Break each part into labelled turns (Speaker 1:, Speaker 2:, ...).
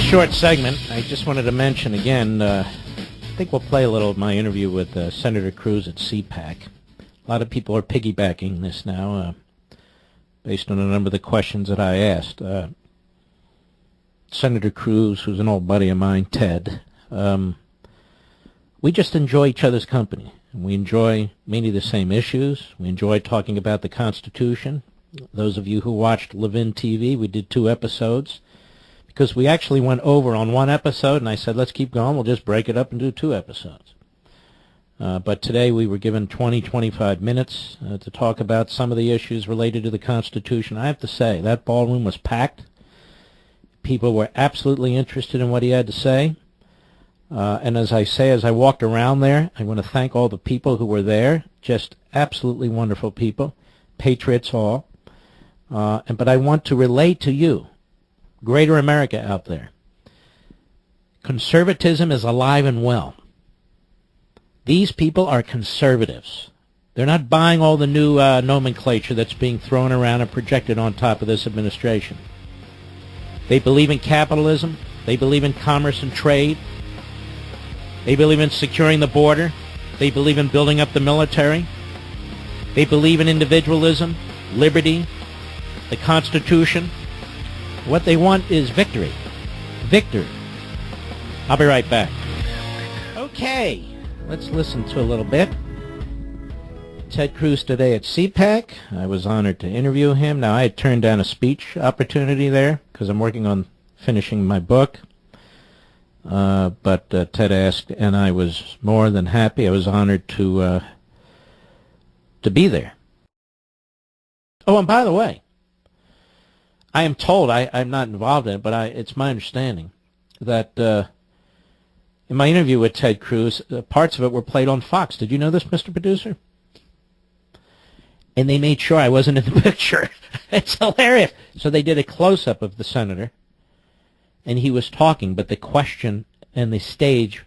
Speaker 1: short segment. I just wanted to mention again, I think we'll play a little of my interview with Senator Cruz at Cpac. A lot of people are piggybacking this now based on a number of the questions that I asked. Senator Cruz, who's an old buddy of mine, Ted, we just enjoy each other's company. We enjoy many of the same issues. We enjoy talking about the Constitution. Those of you who watched Levin TV, we did 2 episodes. Because we actually went over on 1 episode, and I said, let's keep going. We'll just break it up and do 2 episodes. But today we were given 25 minutes to talk about some of the issues related to the Constitution. I have to say, that ballroom was packed. People were absolutely interested in what he had to say. And as I say, as I walked around there, I want to thank all the people who were there. Just absolutely wonderful people. Patriots all. But I want to relate to you, greater America out there. Conservatism is alive and well. These people are conservatives. They're not buying all the new nomenclature that's being thrown around and projected on top of this administration. They believe in capitalism. They believe in commerce and trade. They believe in securing the border. They believe in building up the military. They believe in individualism, liberty, the Constitution. What they want is victory. Victory. I'll be right back. Okay, let's listen to a little bit. Ted Cruz today at Cpac. I was honored to interview him. Now, I had turned down a speech opportunity there because I'm working on finishing my book. But Ted asked, and I was more than happy. I was honored to be there. Oh, and by the way, I am told, I'm not involved in it, but it's my understanding that in my interview with Ted Cruz, parts of it were played on Fox. Did you know this, Mr. Producer? And they made sure I wasn't in the picture. It's hilarious. So they did a close-up of the senator, and he was talking, but the question and the stage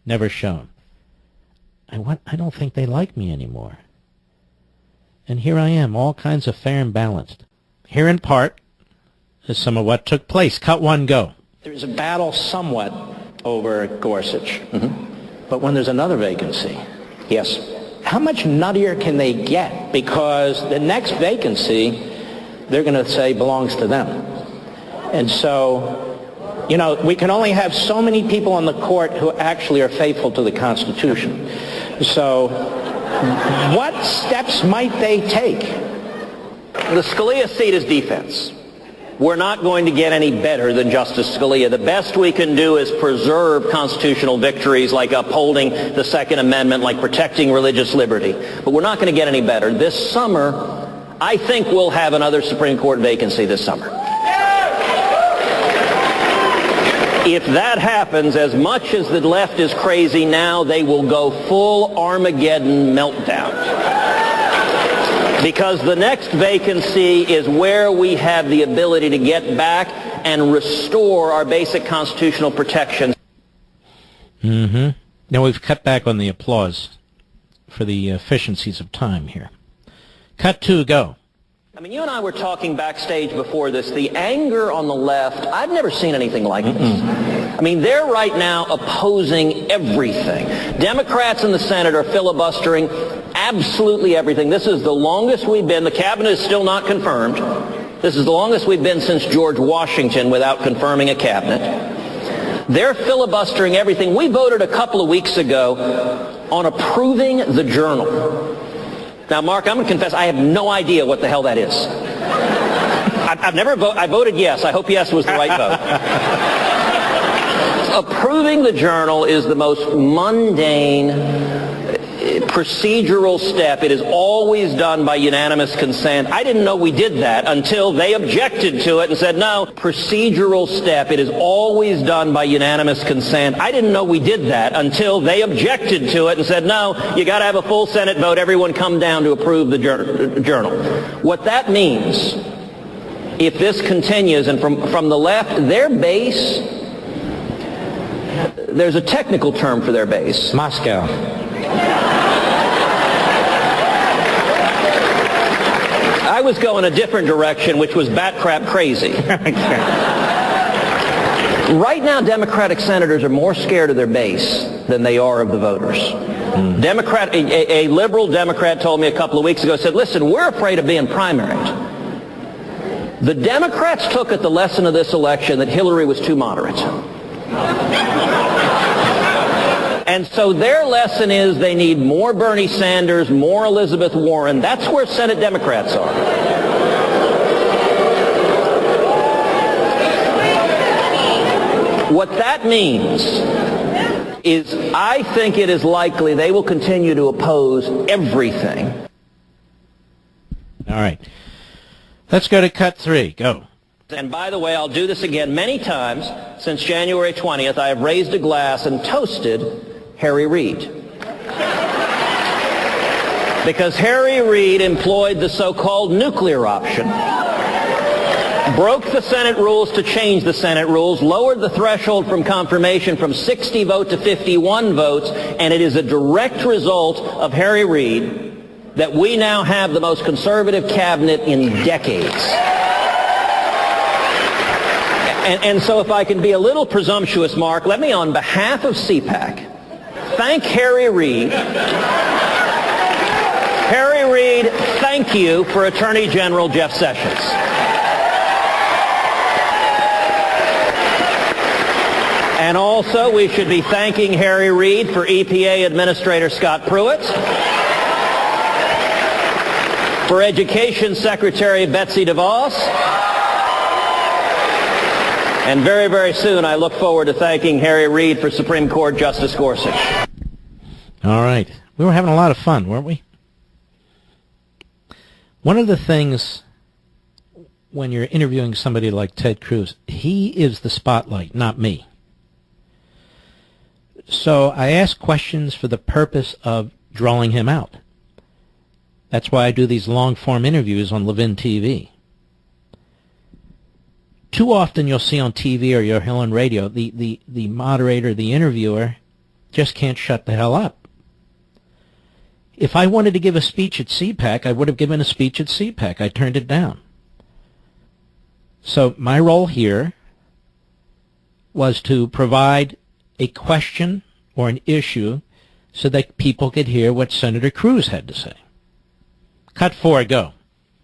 Speaker 1: never shown. I don't think they like me anymore. And here I am, all kinds of fair and balanced. Here in part is some of what took place. Cut 1, go. There's a battle somewhat over Gorsuch. Mm-hmm. But when there's another vacancy, yes, how much nuttier can they get? Because the next vacancy, they're going to say belongs to them. And so, you know, we can only have so many people on the court who actually are faithful to the Constitution. So what steps might they take?
Speaker 2: The Scalia seat is defense. We're not going to get any better than Justice Scalia. The best we can do is preserve constitutional victories like upholding the Second Amendment, like protecting religious liberty. But we're not going to get any better. This summer, I think we'll have another Supreme Court vacancy this summer. If that happens, as much as the left is crazy now, they will go full Armageddon meltdown. Because the next vacancy is where we have the ability to get back and restore our basic constitutional protections.
Speaker 1: Mm-hmm. Now we've cut back on the applause for the efficiencies of time here. Cut 2, go.
Speaker 2: I mean, you and I were talking backstage before this. The anger on the left, I've never seen anything like this. I mean, they're right now opposing everything. Democrats in the Senate are filibustering absolutely everything. This is the longest we've been. The cabinet is still not confirmed. This is the longest we've been since George Washington without confirming a cabinet. They're filibustering everything. We voted a couple of weeks ago on approving the Journal. Now, Mark, I'm going to confess, I have no idea what the hell that is. I've never voted. I voted yes. I hope yes was the right vote. Approving the Journal is the most mundane procedural step. It is always done by unanimous consent. I didn't know we did that until they objected to it and said, no, procedural step. It is always done by unanimous consent. I didn't know we did that until they objected to it and said, no, you got to have a full Senate vote. Everyone come down to approve the Journal. What that means, if this continues, and from the left, their base, there's a technical term for their base.
Speaker 1: Moscow.
Speaker 2: I was going a different direction, which was bat crap crazy. Right now, Democratic senators are more scared of their base than they are of the voters. A liberal Democrat told me a couple of weeks ago, said, listen, we're afraid of being primaried. The Democrats took at the lesson of this election that Hillary was too moderate. And so their lesson is they need more Bernie Sanders, more Elizabeth Warren. That's where Senate Democrats are. What that means is I think it is likely they will continue to oppose everything.
Speaker 1: All right. Let's go to cut 3. Go.
Speaker 2: And by the way, I'll do this again many times since January 20th. I have raised a glass and toasted Harry Reid. Because Harry Reid employed the so-called nuclear option, broke the Senate rules to change the Senate rules, lowered the threshold from confirmation from 60 votes to 51 votes, and it is a direct result of Harry Reid that we now have the most conservative cabinet in decades. And so if I can be a little presumptuous, Mark, let me, on behalf of Cpac, thank Harry Reid. Harry Reid, thank you for Attorney General Jeff Sessions. And also, we should be thanking Harry Reid for EPA Administrator Scott Pruitt, for Education Secretary Betsy DeVos, and very, very soon I look forward to thanking Harry Reid for Supreme Court Justice Gorsuch.
Speaker 1: All right. We were having a lot of fun, weren't we? One of the things when you're interviewing somebody like Ted Cruz, he is the spotlight, not me. So I ask questions for the purpose of drawing him out. That's why I do these long-form interviews on Levin TV. Too often you'll see on TV or you'll hear on radio, the moderator, the interviewer, just can't shut the hell up. If I wanted to give a speech at Cpac, I would have given a speech at Cpac. I turned it down. So my role here was to provide a question or an issue so that people could hear what Senator Cruz had to say. Cut 4, go.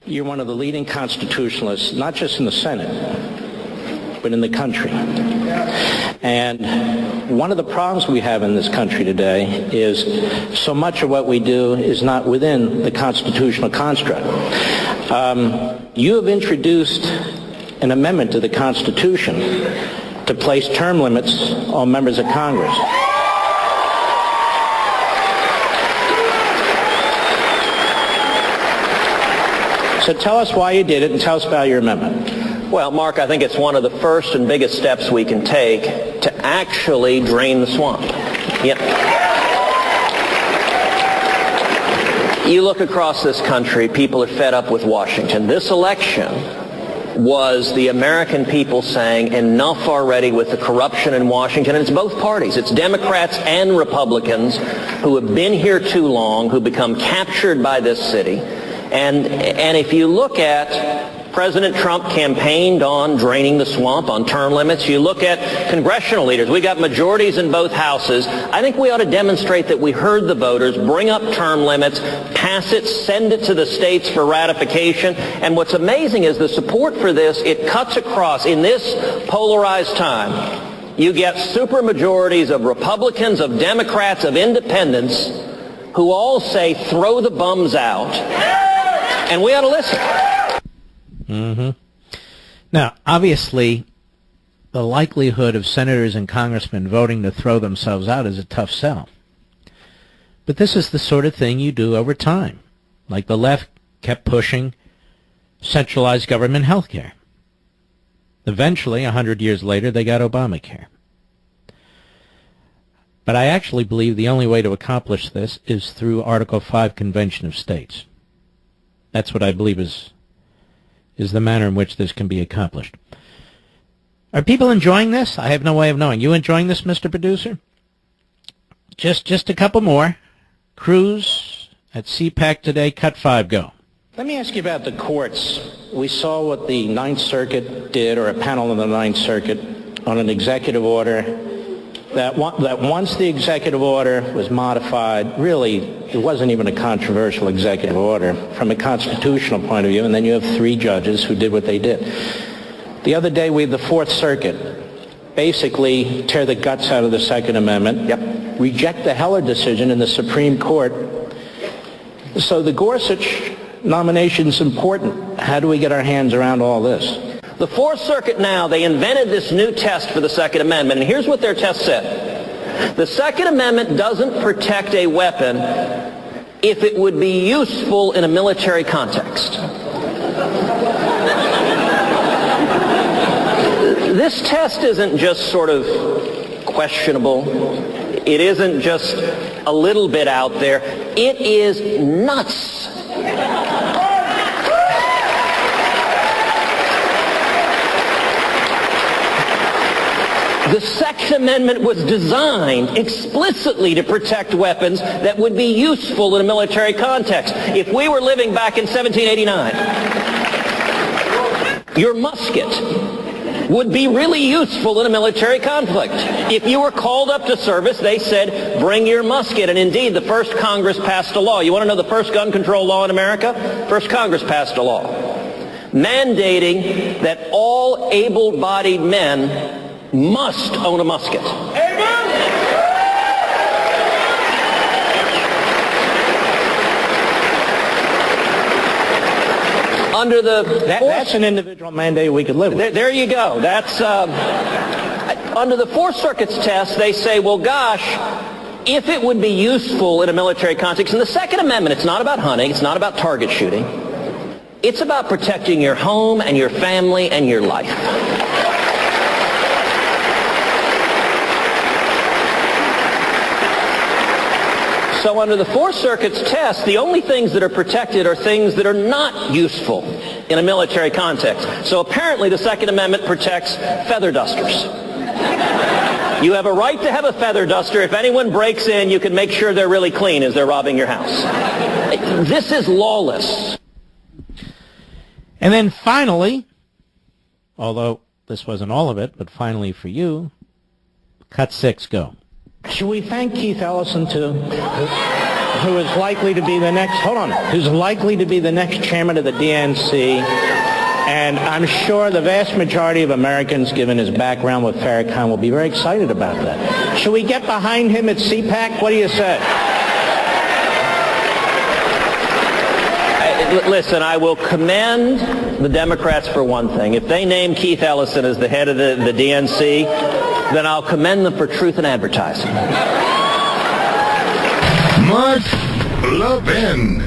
Speaker 3: You're one of the leading constitutionalists, not just in the Senate, but in the country. And one of the problems we have in this country today is so much of what we do is not within the constitutional construct. You have introduced an amendment to the Constitution to place term limits on members of Congress. So tell us why you did it and tell us about your amendment.
Speaker 2: Well, Mark, I think it's one of the first and biggest steps we can take to actually drain the swamp. Yep. You look across this country, people are fed up with Washington. This election was the American people saying enough already with the corruption in Washington. And it's both parties. It's Democrats and Republicans who have been here too long, who become captured by this city. And if you look at President Trump campaigned on draining the swamp, on term limits. You look at congressional leaders. We got majorities in both houses. I think we ought to demonstrate that we heard the voters, bring up term limits, pass it, send it to the states for ratification. And what's amazing is the support for this, it cuts across. In this polarized time, you get supermajorities of Republicans, of Democrats, of independents who all say, throw the bums out. And we ought to listen.
Speaker 1: Mm-hmm. Now, obviously, the likelihood of senators and congressmen voting to throw themselves out is a tough sell. But this is the sort of thing you do over time. Like the left kept pushing centralized government health care. Eventually, 100 years later, they got Obamacare. But I actually believe the only way to accomplish this is through Article 5 Convention of States. That's what I believe is the manner in which this can be accomplished. Are people enjoying this? I have no way of knowing. You enjoying this, Mr. Producer? Just a couple more. Cruz at Cpac today, cut 5, go.
Speaker 3: Let me ask you about the courts. We saw what the Ninth Circuit did, or a panel of the Ninth Circuit, on an executive order that once the executive order was modified, really, it wasn't even a controversial executive order from a constitutional point of view, and then you have 3 judges who did what they did. The other day, we had the Fourth Circuit basically tear the guts out of the Second Amendment, reject the Heller decision in the Supreme Court. So the Gorsuch nomination is important. How do we get our hands around all this?
Speaker 2: The Fourth Circuit now, they invented this new test for the Second Amendment, and here's what their test said. The Second Amendment doesn't protect a weapon if it would be useful in a military context. This test isn't just sort of questionable. It isn't just a little bit out there. It is nuts. The Second Amendment was designed explicitly to protect weapons that would be useful in a military context. If we were living back in 1789, your musket would be really useful in a military conflict. If you were called up to service, they said, bring your musket. And indeed, the first Congress passed a law. You want to know the first gun control law in America? First Congress passed a law mandating that all able-bodied men must own a musket. Under
Speaker 3: that's an individual mandate we could live with.
Speaker 2: There you go. That's under the Fourth Circuit's test. They say, well, gosh, if it would be useful in a military context, in the Second Amendment, it's not about hunting, it's not about target shooting. It's about protecting your home and your family and your life. So under the Fourth Circuit's test, the only things that are protected are things that are not useful in a military context. So apparently the Second Amendment protects feather dusters. You have a right to have a feather duster. If anyone breaks in, you can make sure they're really clean as they're robbing your house. This is lawless.
Speaker 1: And then finally, although this wasn't all of it, but finally for you, cut 6, go.
Speaker 3: Should we thank Keith Ellison, too, who is likely to be the next, who's likely to be the next chairman of the DNC? And I'm sure the vast majority of Americans, given his background with Farrakhan, will be very excited about that. Should we get behind him at Cpac? What do you say?
Speaker 2: Listen, I will commend the Democrats for one thing. If they name Keith Ellison as the head of the DNC, then I'll commend them for truth in advertising.
Speaker 4: Mark Levin.